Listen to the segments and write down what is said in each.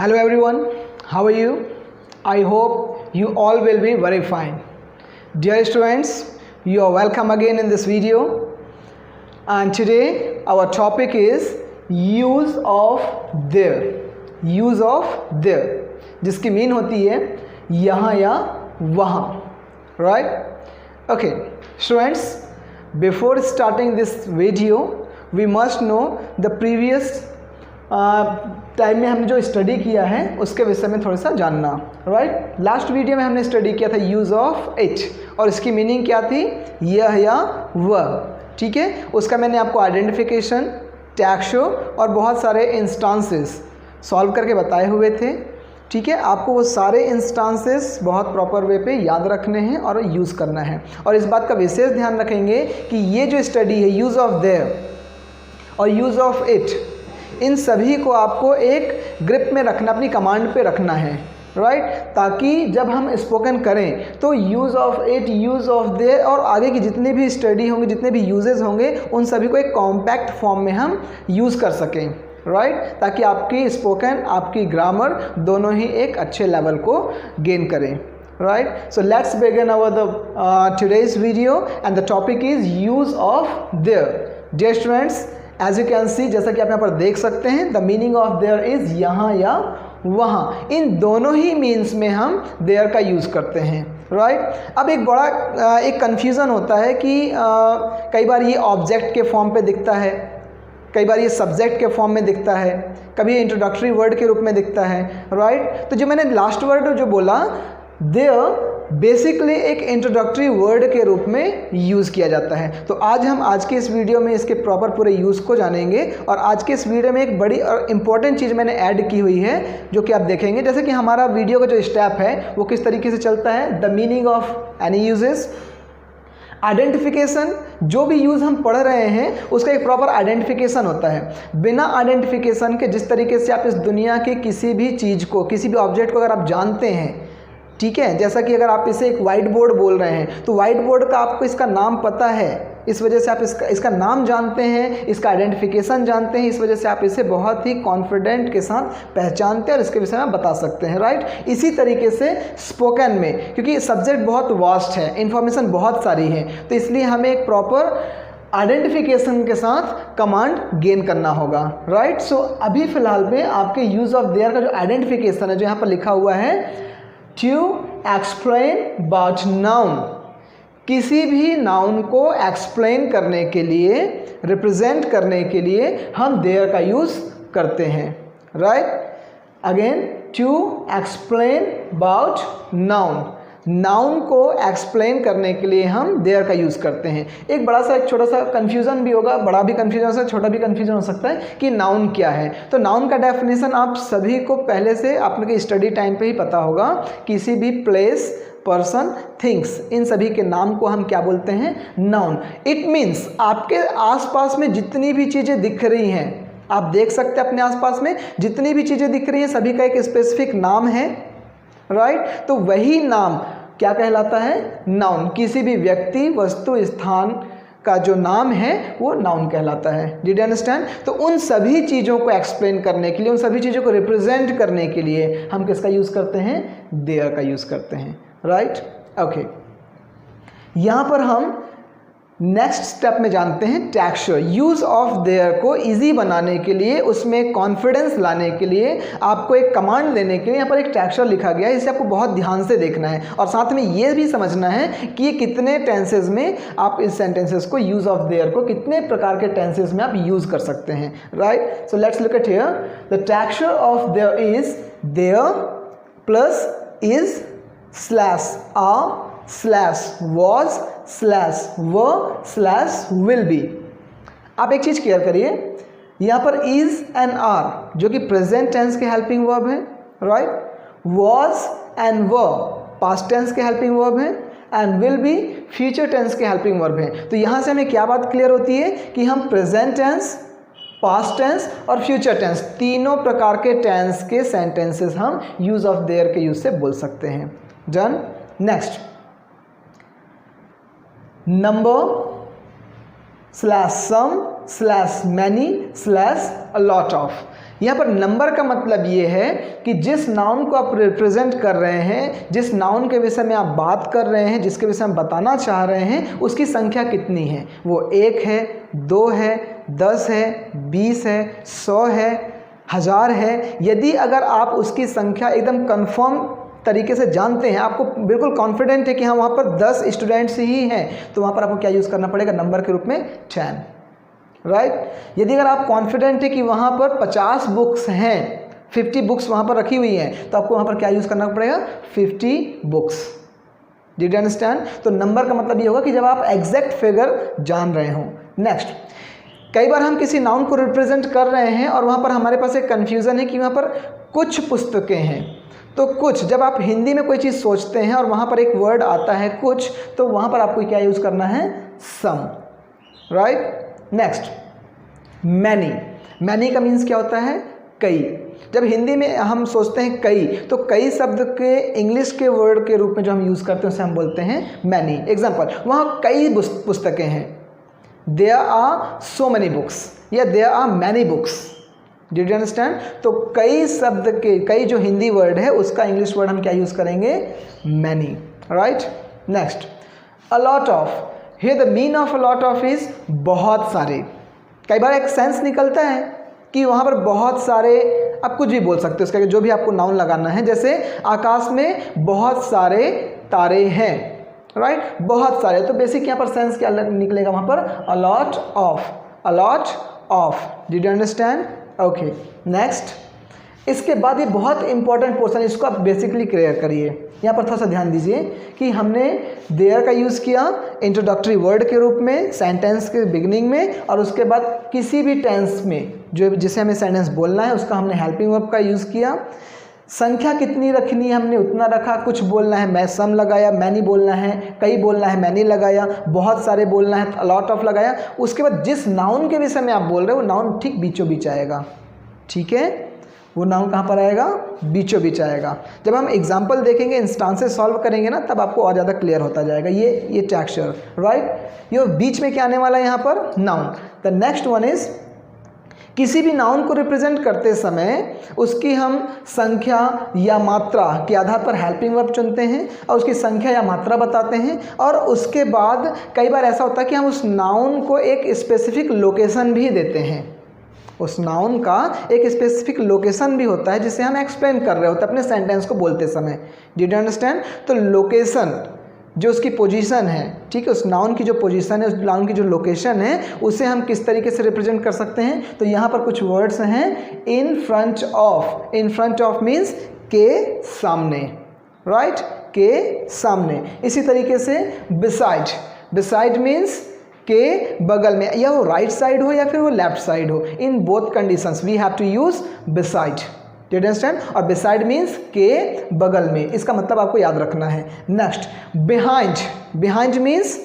Hello everyone, how are you? I hope you all will be very fine. Dear students, you are welcome again in this video, and today our topic is use of there. use of there जिसकी mean होती है यहाँ या वहाँ, right? Okay, students, before starting this video we must know the previous time में हमने जो study किया है उसके विषय में थोड़ा सा जानना, राइट? लास्ट वीडियो में हमने स्टडी किया था यूज़ ऑफ इट और इसकी मीनिंग क्या थी, यह या वह, ठीक है? उसका मैंने आपको आइडेंटिफिकेशन, टैग शो और बहुत सारे इंस्टांसेस सॉल्व करके बताए हुए थे, ठीक है? आपको वो सारे इंस्टांसेस बहुत प्रॉपर वे पे याद रखने हैं और यूज़ करना है। और इस बात का विशेष ध्यान रखेंगे कि ये जो स्टडी है यूज़ ऑफ देयर और यूज़ ऑफ इट, इन सभी को आपको एक ग्रिप में रखना, अपनी कमांड पे रखना है, राइट? ताकि जब हम स्पोकन करें तो use of it, use of there और आगे की जितनी भी स्टडी होंगी, जितने भी यूजेस होंगे, उन सभी को एक कॉम्पैक्ट फॉर्म में हम यूज़ कर सकें, राइट? ताकि आपकी स्पोकन, आपकी ग्रामर दोनों ही एक अच्छे लेवल को गेन करें, right? So let's begin our today's video and the topic is use of there. Dear students, as you can see, जैसा कि आप यहाँ पर देख सकते हैं, the meaning of there is यहाँ या वहाँ, इन दोनों ही मीन्स में हम there का यूज़ करते हैं, राइट? अब एक कन्फ्यूज़न होता है कि कई बार ये ऑब्जेक्ट के फॉर्म पे दिखता है, कई बार ये सब्जेक्ट के फॉर्म में दिखता है, कभी इंट्रोडक्टरी वर्ड के रूप में दिखता है, राइट? तो जो मैंने लास्ट वर्ड जो बोला देयर, बेसिकली एक इंट्रोडक्टरी वर्ड के रूप में यूज़ किया जाता है। तो आज के इस वीडियो में इसके प्रॉपर पूरे यूज़ को जानेंगे और आज के इस वीडियो में एक बड़ी और इम्पॉर्टेंट चीज़ मैंने ऐड की हुई है जो कि आप देखेंगे, जैसे कि हमारा वीडियो का जो स्टेप है वो किस तरीके से चलता है, the meaning of any uses, identification, जो भी यूज़ हम पढ़ रहे हैं उसका एक प्रॉपर आइडेंटिफिकेशन होता है। बिना आइडेंटिफिकेशन के जिस तरीके से आप इस दुनिया के किसी भी चीज़ को, किसी भी ऑब्जेक्ट को अगर आप जानते हैं, ठीक है, जैसा कि अगर आप इसे एक वाइट बोर्ड बोल रहे हैं तो वाइट बोर्ड का आपको इसका नाम पता है, इस वजह से आप इसका नाम जानते हैं, इसका आइडेंटिफिकेशन जानते हैं, इस वजह से आप इसे बहुत ही कॉन्फिडेंट के साथ पहचानते हैं और इसके विषय में बता सकते हैं, राइट? इसी तरीके से स्पोकन में, क्योंकि सब्जेक्ट बहुत वास्ट है, इन्फॉर्मेशन बहुत सारी है, तो इसलिए हमें एक प्रॉपर आइडेंटिफिकेशन के साथ कमांड गेन करना होगा, राइट? सो अभी फ़िलहाल में आपके यूज़ ऑफ देयर का जो आइडेंटिफिकेशन है, जो यहाँ पर लिखा हुआ है टू एक्सप्लेन अबाउट नाउन, किसी भी नाउन को एक्सप्लेन करने के लिए, रिप्रेजेंट करने के लिए हम देयर का यूज़ करते हैं, right? Again, to explain about noun, noun को एक्सप्लेन करने के लिए हम देयर का यूज़ करते हैं। एक छोटा सा कन्फ्यूज़न भी होगा, बड़ा भी कन्फ्यूजन हो सकता है, छोटा भी कन्फ्यूजन हो सकता है कि नाउन क्या है। तो नाउन का डेफिनेशन आप सभी को पहले से आपके स्टडी टाइम पे ही पता होगा, किसी भी प्लेस, पर्सन, थिंग्स, इन सभी के नाम को हम क्या बोलते हैं, नाउन। इट मीन्स आपके आसपास में जितनी भी चीज़ें दिख रही हैं, आप देख सकते हैं अपने आसपास में जितनी भी चीज़ें दिख रही हैं, सभी का एक स्पेसिफिक नाम है, राइट? तो वही नाम क्या कहलाता है, नाउन। किसी भी व्यक्ति, वस्तु, स्थान का जो नाम है वो नाउन कहलाता है। Did you understand? तो उन सभी चीज़ों को एक्सप्लेन करने के लिए, उन सभी चीज़ों को रिप्रेजेंट करने के लिए हम किसका यूज़ करते हैं, देयर का यूज़ करते हैं, राइट? ओके, यहाँ पर हम नेक्स्ट स्टेप में जानते हैं tag show. Use of there को इजी बनाने के लिए, उसमें कॉन्फिडेंस लाने के लिए, आपको एक कमांड देने के लिए यहाँ पर एक टैग शो लिखा गया है। इसे आपको बहुत ध्यान से देखना है और साथ में ये भी समझना है कि ये कितने टेंसेज में आप इस सेंटेंसेस को, यूज़ ऑफ देयर को कितने प्रकार के टेंसेज में आप यूज़ कर सकते हैं, right? So let's look at here, the tag show of there is there plus is slash are slash was slash were slash will be. आप एक चीज़ क्लियर करिए, यहाँ पर इज एंड आर जो कि प्रेजेंट टेंस के हेल्पिंग वर्ब है, right? Was and were past tense के हेल्पिंग वर्ब है and will be future tense के हेल्पिंग वर्ब है। तो यहाँ से हमें क्या बात क्लियर होती है कि हम प्रेजेंट टेंस, पास्ट टेंस और फ्यूचर टेंस, तीनों प्रकार के टेंस के सेंटेंसेस हम यूज़ ऑफ देयर के यूज़ से बोल सकते हैं। Done. Next, number slash some slash many slash a lot of, यहाँ पर नंबर का मतलब ये है कि जिस नाउन को आप रिप्रेजेंट कर रहे हैं, जिस नाउन के विषय में आप बात कर रहे हैं, जिसके विषय में बताना चाह रहे हैं, उसकी संख्या कितनी है। वो 1 है, 2 है, 10 है, 20 है, 100 है, 1000 है। यदि अगर आप उसकी संख्या एकदम कंफर्म तरीके से जानते हैं, आपको बिल्कुल कॉन्फिडेंट है कि हाँ वहाँ पर 10 स्टूडेंट्स ही हैं, तो वहाँ पर आपको क्या यूज़ करना पड़ेगा, नंबर के रूप में 10, राइट। यदि अगर आप कॉन्फिडेंट है कि वहाँ पर 50 बुक्स हैं, 50 बुक्स वहाँ पर रखी हुई हैं, तो आपको वहाँ पर क्या यूज़ करना पड़ेगा, 50 बुक्स। Did you understand. तो नंबर का मतलब ये होगा कि जब आप एग्जैक्ट फिगर जान रहे हो। नेक्स्ट, कई बार हम किसी नाउन को रिप्रेजेंट कर रहे हैं और वहाँ पर हमारे पास एक कन्फ्यूज़न है कि वहाँ पर कुछ पुस्तकें हैं, तो कुछ, जब आप हिंदी में कोई चीज़ सोचते हैं और वहाँ पर एक वर्ड आता है कुछ, तो वहाँ पर आपको क्या यूज़ करना है, सम, राइट। Next, many. मैनी का मीन्स क्या होता है, कई। जब हिंदी में हम सोचते हैं कई, तो कई शब्द के इंग्लिश के वर्ड के रूप में जो हम यूज़ करते हैं उसे हम बोलते हैं मैनी। एग्जाम्पल, वहाँ कई पुस्तकें हैं, there are so many books, या there are many books. Did you understand. तो कई शब्द के, कई जो हिंदी वर्ड है उसका इंग्लिश वर्ड हम क्या यूज़ करेंगे, many, right. Next, a lot of. Here the mean of a lot of is बहुत सारे। कई बार एक सेंस निकलता है कि वहाँ पर बहुत सारे, आप कुछ भी बोल सकते हो उसका, जो भी आपको नाउन लगाना है। जैसे आकाश में बहुत सारे तारे हैं, राइट, बहुत सारे। तो बेसिक यहाँ पर सेंस क्या निकलेगा वहाँ पर, अ lot of, a lot of. Did you understand. Okay, next, इसके बाद ये बहुत इंपॉर्टेंट पोर्शन, इसको आप बेसिकली क्लियर करिए। यहाँ पर थोड़ा सा ध्यान दीजिए कि हमने देयर का यूज़ किया इंट्रोडक्टरी वर्ड के रूप में सेंटेंस के बिगिनिंग में, और उसके बाद किसी भी टेंस में जो जिसे हमें सेंटेंस बोलना है उसका हमने हेल्पिंग वर्ब का यूज़ किया। संख्या कितनी रखनी है हमने उतना रखा, कुछ बोलना है मैं सम लगाया, मैनी बोलना है, कई बोलना है मैनी लगाया, बहुत सारे बोलना है अ लॉट ऑफ लगाया। उसके बाद जिस नाउन के विषय में आप बोल रहे हो वो नाउन ठीक बीचों बीच आएगा, ठीक है, वो नाउन कहाँ पर आएगा, बीचों बीच आएगा। जब हम एग्जाम्पल देखेंगे, इंस्टांसेस सॉल्व करेंगे ना, तब आपको और ज़्यादा क्लियर होता जाएगा ये टेक्सचर, राइट। ये बीच में क्या आने वाला है यहाँ पर, noun. The next one is, किसी भी नाउन को रिप्रेजेंट करते समय उसकी हम संख्या या मात्रा के आधार पर हेल्पिंग वर्ब चुनते हैं और उसकी संख्या या मात्रा बताते हैं। और उसके बाद कई बार ऐसा होता है कि हम उस नाउन को एक स्पेसिफिक लोकेशन भी देते हैं। उस नाउन का एक स्पेसिफिक लोकेशन भी होता है जिसे हम एक्सप्लेन कर रहे होते हैं अपने सेंटेंस को बोलते समय। Did you understand. तो लोकेशन जो उसकी पोजीशन है, ठीक है, उस नाउन की जो पोजीशन है, उस नाउन की जो लोकेशन है, उसे हम किस तरीके से रिप्रेजेंट कर सकते हैं। तो यहाँ पर कुछ वर्ड्स हैं, इन front of. In front of means के सामने, राइट, के सामने। इसी तरीके से बिसाइड। बिसाइड मीन्स के बगल में, या वो राइट साइड हो या फिर वो लेफ्ट साइड हो, in both conditions we have to use beside. Do you understand. और बिसाइड मीन्स के बगल में, इसका मतलब आपको याद रखना है। Next, behind. बिहाइंड मीन्स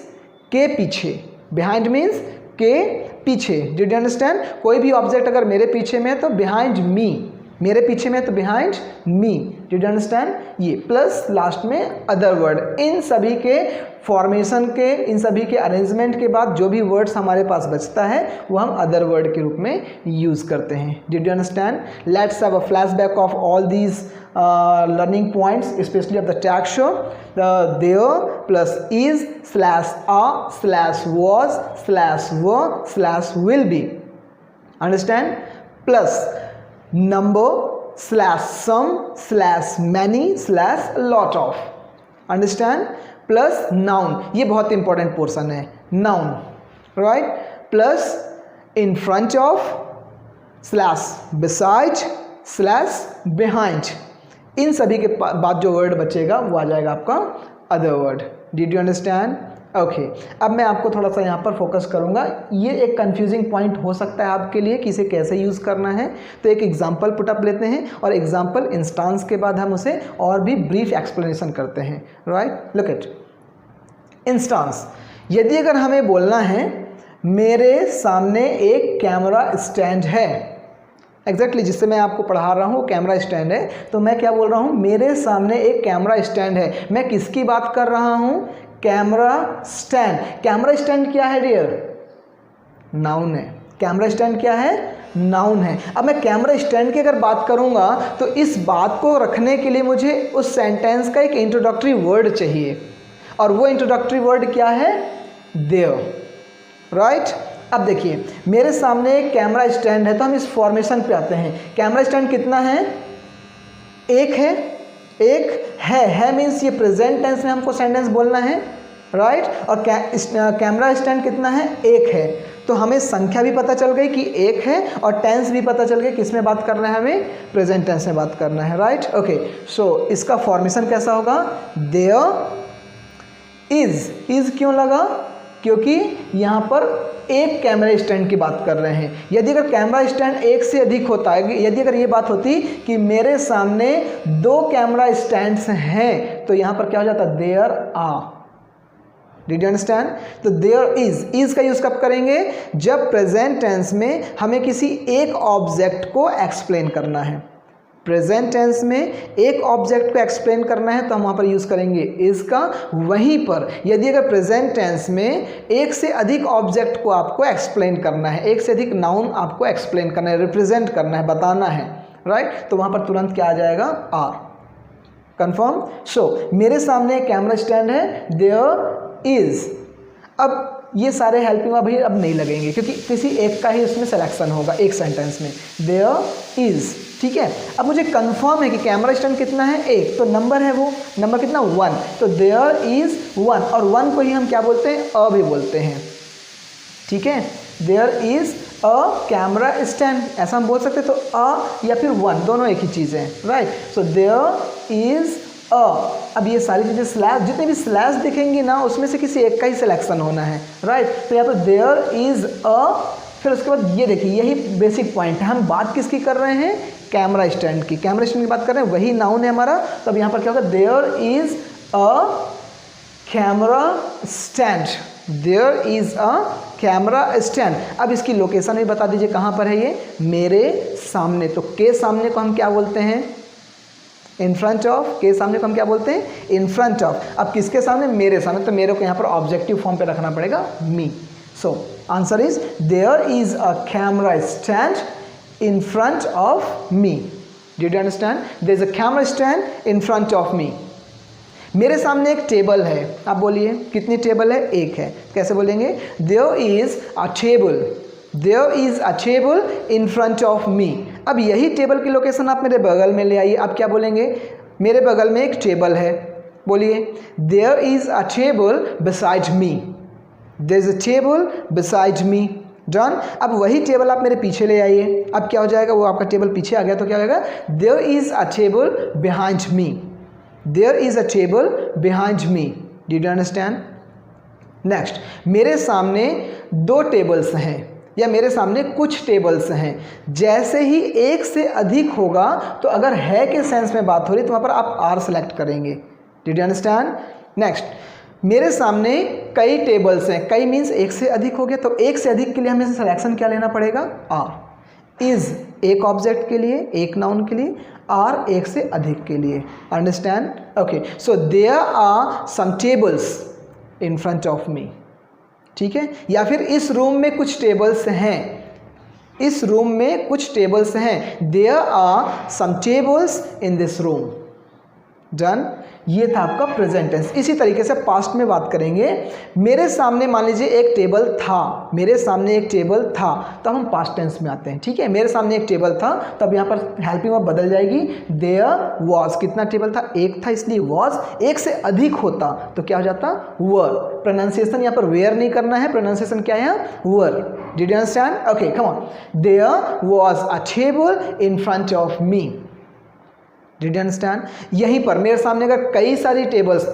के पीछे। बिहाइंड मीन्स के पीछे। Do you understand. कोई भी ऑब्जेक्ट अगर मेरे पीछे में है तो बिहाइंड मी, मेरे पीछे में तो behind me. Do you understand. ये प्लस लास्ट में अदर वर्ड। इन सभी के फॉर्मेशन के, इन सभी के अरेंजमेंट के बाद जो भी वर्ड्स हमारे पास बचता है वो हम अदर वर्ड के रूप में यूज़ करते हैं। Did you understand. Let's have a flashback of all these learning points, especially of the tag show. The there plus is slash are slash was slash were slash will be. Understand. Plus number slash some slash many slash lot of. Understand. Plus noun, ये बहुत important portion है, noun, right. Plus in front of slash beside slash behind. इन सभी के बाद जो word बचेगा वो आ जाएगा आपका other word. Did you understand. Okay, अब मैं आपको थोड़ा सा यहाँ पर फोकस करूँगा। ये एक कंफ्यूजिंग पॉइंट हो सकता है आपके लिए कि इसे कैसे यूज़ करना है। तो एक एग्जांपल पुटअप लेते हैं और एग्जांपल इंस्टांस के बाद हम उसे और भी ब्रीफ एक्सप्लेनेशन करते हैं, राइट। Look at instance. यदि अगर हमें बोलना है मेरे सामने एक कैमरा स्टैंड है, एग्जैक्टली जिससे मैं आपको पढ़ा रहा हूँ कैमरा स्टैंड है, तो मैं क्या बोल रहा हूँ, मेरे सामने एक कैमरा स्टैंड है। मैं किसकी बात कर रहा हूँ, कैमरा स्टैंड। कैमरा स्टैंड क्या है डियर, नाउन है। कैमरा स्टैंड क्या है? नाउन है। अब मैं कैमरा स्टैंड की अगर बात करूंगा तो इस बात को रखने के लिए मुझे उस सेंटेंस का एक इंट्रोडक्टरी वर्ड चाहिए, और वो इंट्रोडक्टरी वर्ड क्या है? There, right. अब देखिए मेरे सामने एक कैमरा स्टैंड है, तो हम इस फॉर्मेशन पे आते हैं। कैमरा स्टैंड कितना है? एक है, एक है मीन्स ये प्रेजेंट टेंस में हमको सेंटेंस बोलना है, राइट। और कैमरा स्टैंड कितना है? एक है। तो हमें संख्या भी पता चल गई कि एक है, और टेंस भी पता चल गई किस में बात करना है, हमें प्रेजेंट टेंस में बात करना है, राइट। ओके, सो इसका फॉर्मेशन कैसा होगा? देयर इज क्यों लगा? क्योंकि यहाँ पर एक कैमरा स्टैंड की बात कर रहे हैं। यदि अगर कैमरा स्टैंड एक से अधिक होता है, यदि अगर ये बात होती कि मेरे सामने 2 कैमरा स्टैंड्स हैं, तो यहाँ पर क्या हो जाता? There are. Did you understand? तो देयर इज का यूज कब करेंगे? जब प्रेजेंट टेंस में हमें किसी एक ऑब्जेक्ट को एक्सप्लेन करना है। प्रेजेंट टेंस में एक ऑब्जेक्ट को एक्सप्लेन करना है तो हम वहाँ पर यूज़ करेंगे इज का। वहीं पर यदि अगर प्रेजेंट टेंस में एक से अधिक ऑब्जेक्ट को आपको एक्सप्लेन करना है, एक से अधिक नाउन आपको एक्सप्लेन करना है, रिप्रेजेंट करना है, बताना है, राइट, तो वहाँ पर तुरंत क्या आ जाएगा? आर। कंफर्म? सो मेरे सामने एक कैमरा स्टैंड है, देयर इज। अब ये सारे हेल्पिंग वर्ब भी अब नहीं लगेंगे क्योंकि किसी एक का ही उसमें सिलेक्शन होगा एक सेंटेंस में, देयर इज, ठीक है। अब मुझे कंफर्म है कि कैमरा स्टैंड कितना है? एक। तो नंबर है, वो नंबर कितना? 1। तो देयर इज 1, और 1 को ही हम क्या बोलते हैं? अ भी बोलते हैं, ठीक है। There is a camera stand, ऐसा हम बोल सकते हैं। तो अ या फिर 1 दोनों एक ही चीज़ है, right. So there is a. अब ये सारी चीज़ें स्लैश, जितने भी स्लैश दिखेंगी ना उसमें से किसी एक का ही सिलेक्शन होना है, राइट। तो यहाँ पर देयर इज अ, फिर उसके बाद ये देखिए यही बेसिक पॉइंट है। हम बात किसकी कर रहे हैं? कैमरा स्टैंड की। कैमरा स्टैंड की बात कर रहे हैं, वही नाउन है हमारा। तो अब यहाँ पर क्या होगा? There is a camera stand, there is a camera stand. अब इसकी लोकेशन भी बता दीजिए कहाँ पर है ये? मेरे सामने। तो के सामने को हम क्या बोलते हैं? इन फ्रंट ऑफ। के सामने को हम क्या बोलते हैं? इन फ्रंट ऑफ। अब किसके सामने? मेरे सामने। तो मेरे को यहाँ पर ऑब्जेक्टिव फॉर्म पे रखना पड़ेगा, me. So answer is there is a camera stand in front of me. Did you understand? There is a camera stand in front of me. मेरे सामने एक टेबल है। आप बोलिए कितनी टेबल है? एक है। कैसे बोलेंगे? There is a table. There is a table in front of me. अब यही टेबल की लोकेशन आप मेरे बगल में ले आइए। आप क्या बोलेंगे? मेरे बगल में एक टेबल है। बोलिए There is a table beside me. There is a table beside me. Done. अब वही टेबल आप मेरे पीछे ले आइए। अब क्या हो जाएगा? वो आपका टेबल पीछे आ गया तो क्या हो जाएगा? There is a table behind me. There is a table behind me. Did you understand? Next, मेरे सामने 2 टेबल्स हैं या मेरे सामने कुछ टेबल्स हैं। जैसे ही एक से अधिक होगा तो अगर है के सेंस में बात हो रही तो वहाँ पर आप आर सेलेक्ट करेंगे। Did you understand? नेक्स्ट, मेरे सामने कई टेबल्स हैं। कई मीन्स एक से अधिक हो गया, तो एक से अधिक के लिए हमें सिलेक्शन क्या लेना पड़ेगा? आर। इज एक ऑब्जेक्ट के लिए, एक नाउन के लिए, आर एक से अधिक के लिए। Understand? Okay, so there are some tables in front of me, ठीक है। या फिर इस रूम में कुछ टेबल्स हैं, इस रूम में कुछ टेबल्स हैं। There are some tables in this room. Done. ये था आपका प्रेजेंट टेंस। इसी तरीके से पास्ट में बात करेंगे। मेरे सामने मान लीजिए एक टेबल था, मेरे सामने एक टेबल था, तब हम पास्ट टेंस में आते हैं, ठीक है। मेरे सामने एक टेबल था, तब यहाँ पर हेल्पिंग वर्ब बदल जाएगी। There was. कितना टेबल था? एक था, इसलिए वॉज। एक से अधिक होता तो क्या हो जाता? वर। प्रोनाउंसिएशन यहाँ पर वेयर नहीं करना है, प्रोनाउंसिएशन क्या है? Were. Did you understand? Okay, come on. There was a table in front of me. Did you understand? यहीं पर मेरे सामने अगर कई सारी टेबल्स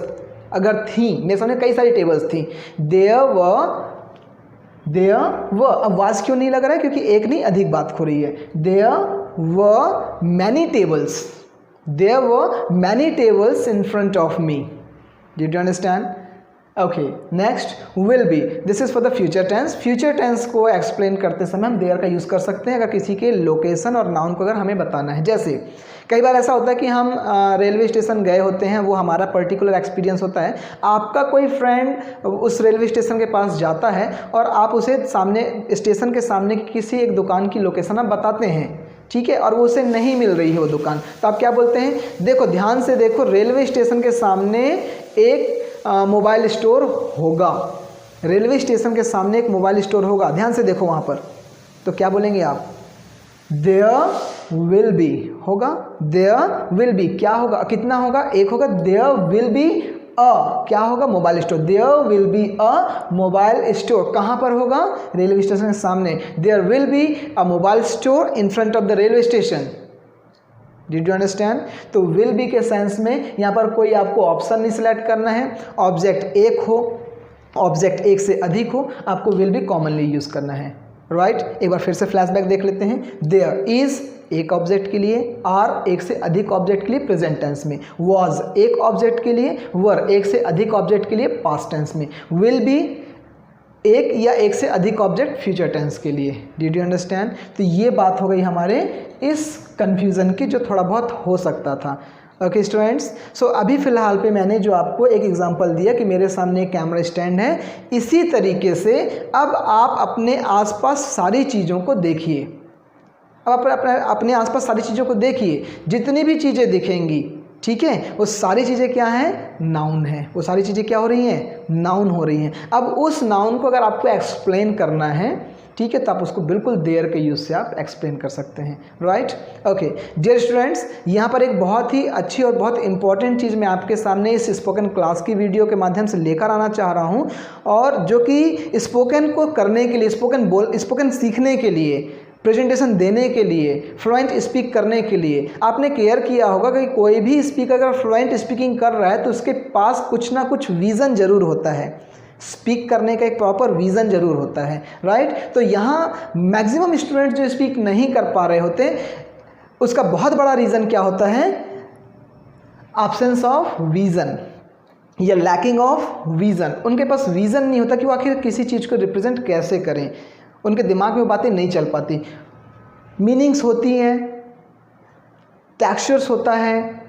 अगर थी, मेरे सामने कई सारी टेबल्स थी, देयर व। अब वाज क्यों नहीं लग रहा है? क्योंकि एक नहीं अधिक बात हो रही है। There were many tables, there were many tables in front of me. Did you understand? Okay, next will be, this is for the future tense. Future tense को एक्सप्लेन करते समय हम देयर का यूज़ कर सकते हैं अगर किसी के लोकेशन और नाउन को अगर हमें बताना है। जैसे कई बार ऐसा होता है कि हम रेलवे स्टेशन गए होते हैं, वो हमारा पर्टिकुलर एक्सपीरियंस होता है। आपका कोई फ्रेंड उस रेलवे स्टेशन के पास जाता है और आप उसे सामने स्टेशन के सामने की किसी एक दुकान की लोकेशन आप बताते हैं, ठीक है, और वो उसे नहीं मिल रही है वो दुकान, तो आप क्या बोलते हैं? देखो, ध्यान से देखो, रेलवे स्टेशन के सामने एक मोबाइल स्टोर होगा। रेलवे स्टेशन के सामने एक मोबाइल स्टोर होगा, ध्यान से देखो वहाँ पर। तो क्या बोलेंगे आप? देयर विल बी होगा। देयर विल बी क्या होगा? कितना होगा? एक होगा। देयर विल बी अ क्या होगा? Mobile store. There will be a mobile store. कहाँ पर होगा? रेलवे स्टेशन के सामने। There will be a mobile store in front of the railway station. Did you understand? तो विल बी के sense में यहाँ पर कोई आपको ऑप्शन नहीं सिलेक्ट करना है। ऑब्जेक्ट एक हो, ऑब्जेक्ट एक से अधिक हो, आपको विल बी कॉमनली यूज़ करना है, राइट? एक बार फिर से फ्लैशबैक देख लेते हैं। देयर इज एक ऑब्जेक्ट के लिए, आर एक से अधिक ऑब्जेक्ट के लिए प्रेजेंट टेंस में, वॉज एक ऑब्जेक्ट के लिए, वर एक से अधिक ऑब्जेक्ट के लिए पास्ट टेंस में, विल बी एक या एक से अधिक ऑब्जेक्ट फ्यूचर टेंस के लिए। Did you understand? तो ये बात हो गई हमारे इस कंफ्यूजन की जो थोड़ा बहुत हो सकता था। ओके स्टूडेंट्स, सो अभी फ़िलहाल पे मैंने जो आपको एक एग्जांपल दिया कि मेरे सामने एक कैमरा स्टैंड है, इसी तरीके से अब आप अपने आसपास सारी चीज़ों को देखिए। अब अपने आसपास सारी चीज़ों को देखिए, जितनी भी चीज़ें दिखेंगी, ठीक है, वो सारी चीज़ें क्या हैं? नाउन है। वो सारी चीज़ें क्या हो रही हैं? नाउन हो रही हैं। अब उस नाउन को अगर आपको एक्सप्लेन करना है, ठीक है, तो आप उसको बिल्कुल देयर के यूज़ से आप एक्सप्लेन कर सकते हैं, राइट? ओके डियर स्टूडेंट्स, यहाँ पर एक बहुत ही अच्छी और बहुत इंपॉर्टेंट चीज़ मैं आपके सामने इस स्पोकन क्लास की वीडियो के माध्यम से लेकर आना चाह रहा हूँ, और जो कि स्पोकन को करने के लिए, स्पोकन सीखने के लिए, प्रेजेंटेशन देने के लिए, फ्लुएंट स्पीक करने के लिए आपने केयर किया होगा कि कोई भी स्पीकर अगर फ्लुएंट स्पीकिंग कर रहा है तो उसके पास कुछ ना कुछ विज़न ज़रूर होता है। स्पीक करने का एक प्रॉपर विज़न ज़रूर होता है, राइट? तो यहाँ मैक्सिमम स्टूडेंट जो स्पीक नहीं कर पा रहे होते, उसका बहुत बड़ा रीज़न क्या होता है? एब्सेंस ऑफ विज़न या लैकिंग ऑफ विज़न। उनके पास विज़न नहीं होता कि वो आखिर किसी चीज़ को रिप्रेजेंट कैसे करें। उनके दिमाग में वो बातें नहीं चल पाती। मीनिंग्स होती हैं, टेक्सचर्स होता है,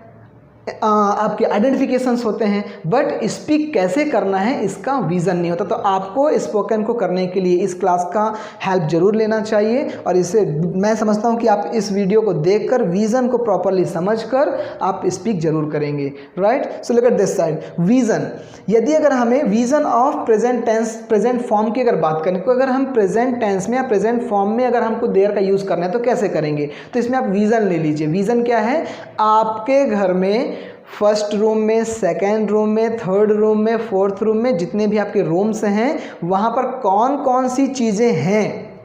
आपके आइडेंटिफिकेशंस होते हैं, बट स्पीक कैसे करना है इसका विज़न नहीं होता। तो आपको स्पोकन को करने के लिए इस क्लास का हेल्प ज़रूर लेना चाहिए, और इसे मैं समझता हूँ कि आप इस वीडियो को देखकर विज़न को प्रॉपरली समझकर आप स्पीक जरूर करेंगे, right? So look at this side, vision. यदि अगर हमें vision of present tense, present form की अगर बात करें, तो अगर हम प्रेजेंट टेंस में या प्रेजेंट फॉर्म में अगर हमको देयर का यूज़ करना है तो कैसे करेंगे? तो इसमें आप विज़न ले लीजिए। विज़न क्या है? आपके घर में फर्स्ट रूम में, सेकेंड रूम में, थर्ड रूम में, फोर्थ रूम में, जितने भी आपके रूम्स हैं, वहाँ पर कौन कौन सी चीज़ें हैं,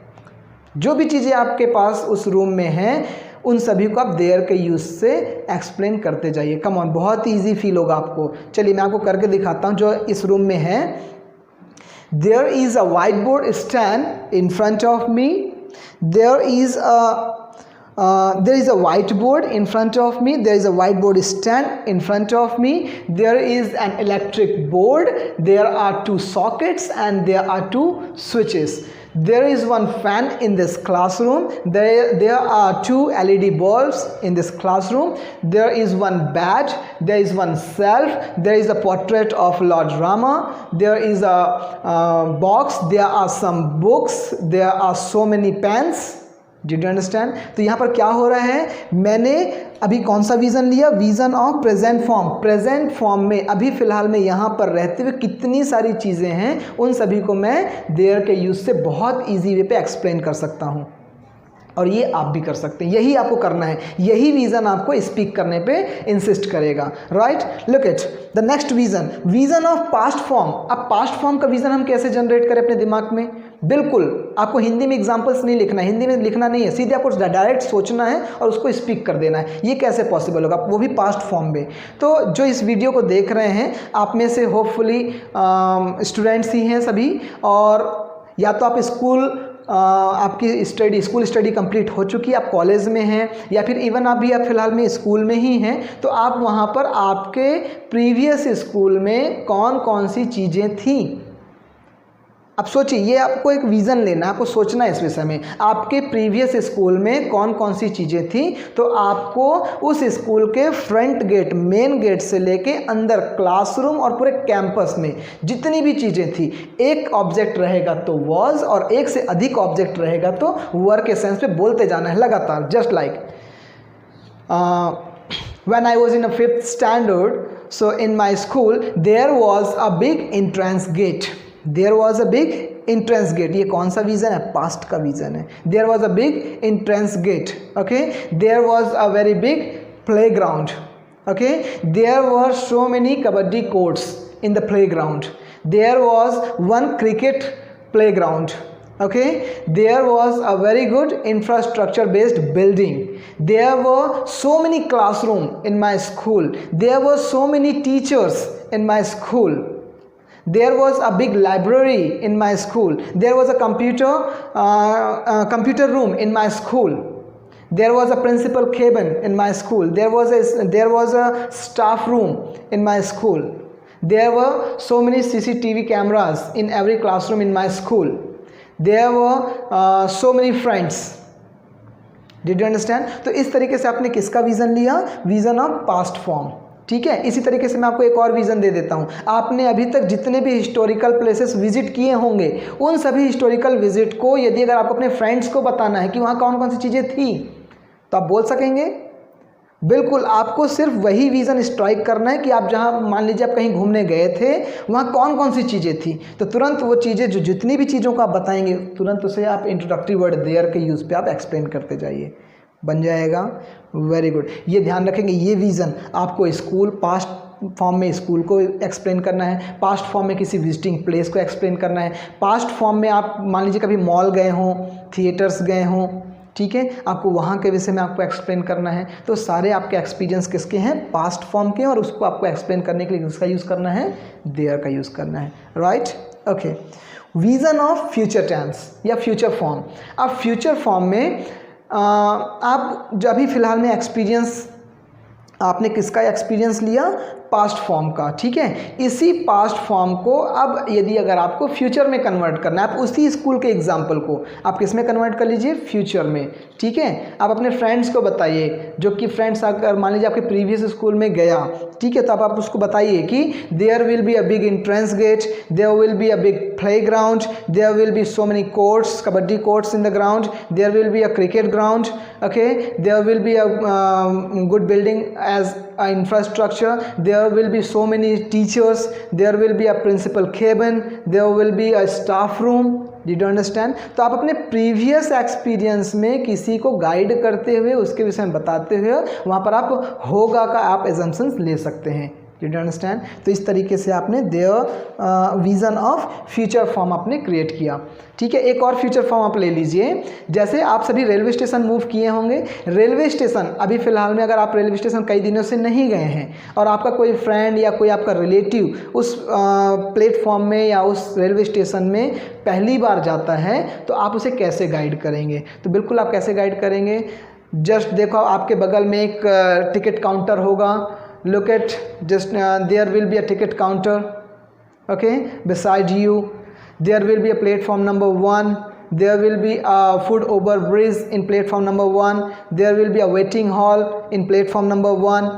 जो भी चीज़ें आपके पास उस रूम में हैं, उन सभी को आप देयर के यूज़ से एक्सप्लेन करते जाइए। कम ऑन, बहुत ही ईजी फील होगा आपको। चलिए मैं आपको करके दिखाता हूँ जो इस रूम में है। There is a white board stand in front of me. There is a whiteboard in front of me. There is a whiteboard stand in front of me. There is an electric board. There are 2 sockets and there are 2 switches. There is one fan in this classroom. There are 2 LED bulbs in this classroom. There is one bed. There is one shelf. There is a portrait of Lord Rama. There is a box. There are some books. There are so many pens. Did you understand? तो यहाँ पर क्या हो रहा है? मैंने अभी कौन सा विज़न लिया? Vision of present form. Present form में अभी फ़िलहाल में यहाँ पर रहते हुए कितनी सारी चीज़ें हैं, उन सभी को मैं देयर के यूज़ से बहुत ईजी वे पे एक्सप्लेन कर सकता हूँ, और ये आप भी कर सकते हैं। यही आपको करना है, यही विज़न आपको स्पीक करने पे इंसिस्ट करेगा, right? Look at the next vision, vision of past form. अब पास्ट फॉर्म का विज़न हम कैसे जनरेट करें अपने दिमाग में? बिल्कुल आपको हिंदी में एग्जाम्पल्स नहीं लिखना है, हिंदी में लिखना नहीं है, सीधे आपको डायरेक्ट सोचना है और उसको स्पीक कर देना है। ये कैसे पॉसिबल होगा? वो भी पास्ट फॉर्म में। तो जो इस वीडियो को देख रहे हैं, आप में से होपफुली स्टूडेंट्स ही हैं सभी, और या तो आप स्कूल आपकी स्कूल स्टडी कंप्लीट हो चुकी है, आप कॉलेज में हैं या फिर इवन अभी आप फिलहाल में स्कूल में ही हैं, तो आप वहाँ पर आपके प्रीवियस स्कूल में कौन कौन सी चीज़ें थी। अब सोचिए, ये आपको एक विज़न लेना है, आपको सोचना है इस विषय में, आपके प्रीवियस स्कूल में कौन कौन सी चीज़ें थी। तो आपको उस स्कूल के फ्रंट गेट, मेन गेट से लेके अंदर क्लासरूम और पूरे कैंपस में जितनी भी चीज़ें थी, एक ऑब्जेक्ट रहेगा तो वॉज और एक से अधिक ऑब्जेक्ट रहेगा तो वर के सेंस पे बोलते जाना है लगातार। Just like when I was in a 5th standard, so in my school there was a big entrance gate. There was a big entrance gate. ये कौन सा विज़न है? पास्ट का विज़न है। There was a big entrance gate. Okay. There was a very big playground. Okay. There were so many kabaddi courts in the playground. There was one cricket playground. Okay. There was a very good infrastructure based building. There were so many classrooms in my school. There were so many teachers in my school. There was a big library in my school. There was a computer room in my school. There was a principal cabin in my school. There was a staff room in my school. There were so many CCTV cameras in every classroom in my school. There were so many friends. Did you understand? तो इस तरीके से आपने किसका vision लिया? Vision of past form. ठीक है। इसी तरीके से मैं आपको एक और विज़न दे देता हूँ। आपने अभी तक जितने भी हिस्टोरिकल प्लेसेस विजिट किए होंगे, उन सभी हिस्टोरिकल विजिट को यदि अगर आपको अपने फ्रेंड्स को बताना है कि वहाँ कौन कौन सी चीज़ें थी, तो आप बोल सकेंगे? बिल्कुल। आपको सिर्फ वही विज़न स्ट्राइक करना है कि आप जहाँ मान लीजिए आप कहीं घूमने गए थे, वहाँ कौन कौन सी चीज़ें थी, तो तुरंत वो चीज़ें जो जितनी भी चीज़ों को आप बताएंगे, तुरंत उसे आप इंट्रोडक्टरी वर्ड देयर के यूज़ पे आप एक्सप्लेन करते जाइए, बन जाएगा। Very good. ये ध्यान रखेंगे, ये विज़न आपको स्कूल पास्ट फॉर्म में स्कूल को एक्सप्लेन करना है, पास्ट फॉर्म में किसी विजिटिंग प्लेस को एक्सप्लेन करना है, पास्ट फॉर्म में आप मान लीजिए कभी मॉल गए हों, थिएटर्स गए हों, ठीक है, आपको वहाँ के विषय में आपको एक्सप्लेन करना है। तो सारे आपके एक्सपीरियंस किसके हैं? पास्ट फॉर्म के, और उसको आपको एक्सप्लेन करने के लिए किसका यूज़ करना है? देयर का यूज़ करना है। Right. Okay. Vision of future tense या फ्यूचर फॉर्म। अब फ्यूचर फॉर्म में आप जो अभी फ़िलहाल में एक्सपीरियंस, आपने किसका एक्सपीरियंस लिया? पास्ट फॉर्म का। ठीक है। इसी पास्ट फॉर्म को अब यदि अगर आपको फ्यूचर में कन्वर्ट करना है, आप उसी स्कूल के एग्जाम्पल को आप किस में कन्वर्ट कर लीजिए? फ्यूचर में। ठीक है। आप अपने फ्रेंड्स को बताइए, जो कि फ्रेंड्स अगर मान लीजिए आपके प्रीवियस स्कूल में गया, ठीक है, तो आप उसको बताइए कि there will be a big entrance gate, there will be a big play ground, there will be so many courts, kabaddi courts in the ground, there will be a cricket ground, okay, there will be a good building as a infrastructure, there will be so many teachers, there will be a principal cabin, there will be a staff room. Did you understand? तो आप अपने previous experience में किसी को guide करते हुए, उसके विषय में बताते हुए, वहाँ पर आप होगा का आप एजम्पशंस ले सकते हैं। Did you understand? तो इस तरीके से आपने there vision of future form आपने क्रिएट किया। ठीक है। एक और फ्यूचर फॉर्म आप ले लीजिए। जैसे आप सभी रेलवे स्टेशन मूव किए होंगे। रेलवे स्टेशन अभी फ़िलहाल में अगर आप रेलवे स्टेशन कई दिनों से नहीं गए हैं और आपका कोई फ्रेंड या कोई आपका रिलेटिव उस प्लेटफॉर्म में या उस रेलवे स्टेशन में पहली बार जाता है, तो आप उसे कैसे गाइड करेंगे? तो बिल्कुल आप कैसे गाइड करेंगे? जस्ट देखो, आपके बगल में एक टिकट काउंटर होगा। Look at just there will be a ticket counter, okay, beside you. There will be a platform number 1. There will be a food over bridge in platform number 1. There will be a waiting hall in platform number 1.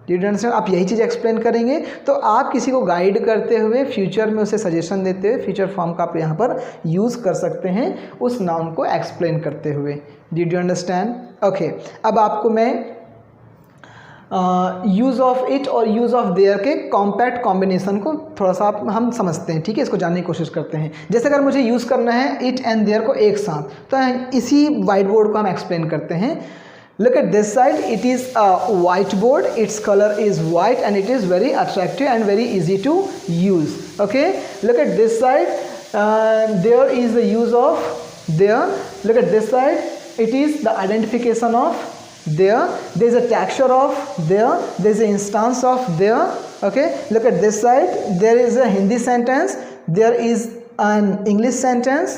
Did you understand? आप यही चीज़ explain करेंगे। तो आप किसी को guide करते हुए, future में उसे सजेशन देते हुए, फ्यूचर फॉर्म का आप यहाँ पर यूज़ कर सकते हैं उस नाउन को एक्सप्लेन करते हुए। Did you understand? Okay. अब आपको मैं यूज़ ऑफ इट और यूज़ ऑफ देयर के कॉम्पैक्ट कॉम्बिनेशन को थोड़ा सा हम समझते हैं। ठीक है। इसको जानने की कोशिश करते हैं। जैसे अगर मुझे यूज़ करना है इट एंड देयर को एक साथ, तो इसी वाइट बोर्ड को हम एक्सप्लेन करते हैं। Look at this side. It is a whiteboard. Its color is white and it is very attractive and very easy to use. Okay. Look at this side. There is the use of there. Look at this side. It is the identification of there. There is a texture of there. There is an instance of there. Okay. Look at this side. There is a Hindi sentence. There is an English sentence.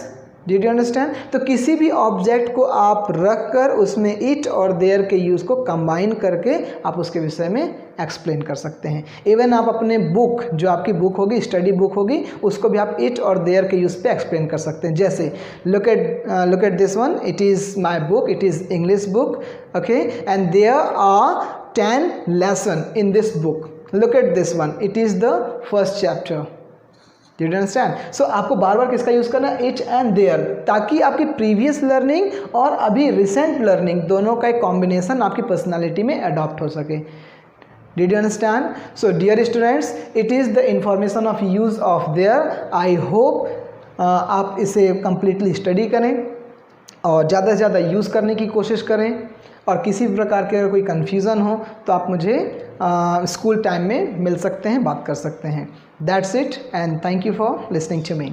Did you understand? तो किसी भी object को आप रख कर उसमें it और there के यूज़ को कंबाइन करके आप उसके विषय में एक्सप्लेन कर सकते हैं। इवन आप अपने बुक, जो आपकी बुक होगी, स्टडी बुक होगी, उसको भी आप इट और देयर के यूज़ पे एक्सप्लेन कर सकते हैं। जैसे look at this one, it is my book, it is English book, okay, and there are 10 lesson in this book. Look at this one, it is the first chapter. Did you understand? So आपको बार बार किसका use करना है? It and there, ताकि आपकी previous learning और अभी recent learning दोनों का एक कॉम्बिनेशन आपकी पर्सनालिटी में अडॉप्ट हो सके। Did you understand? So dear students, it is the information of use of there. I hope आप इसे completely स्टडी करें और ज़्यादा से ज़्यादा यूज़ करने की कोशिश करें, और किसी भी प्रकार के अगर कोई कन्फ्यूज़न हो तो आप मुझे स्कूल टाइम में मिल सकते हैं, बात कर सकते हैं। That's it and thank you for listening to me.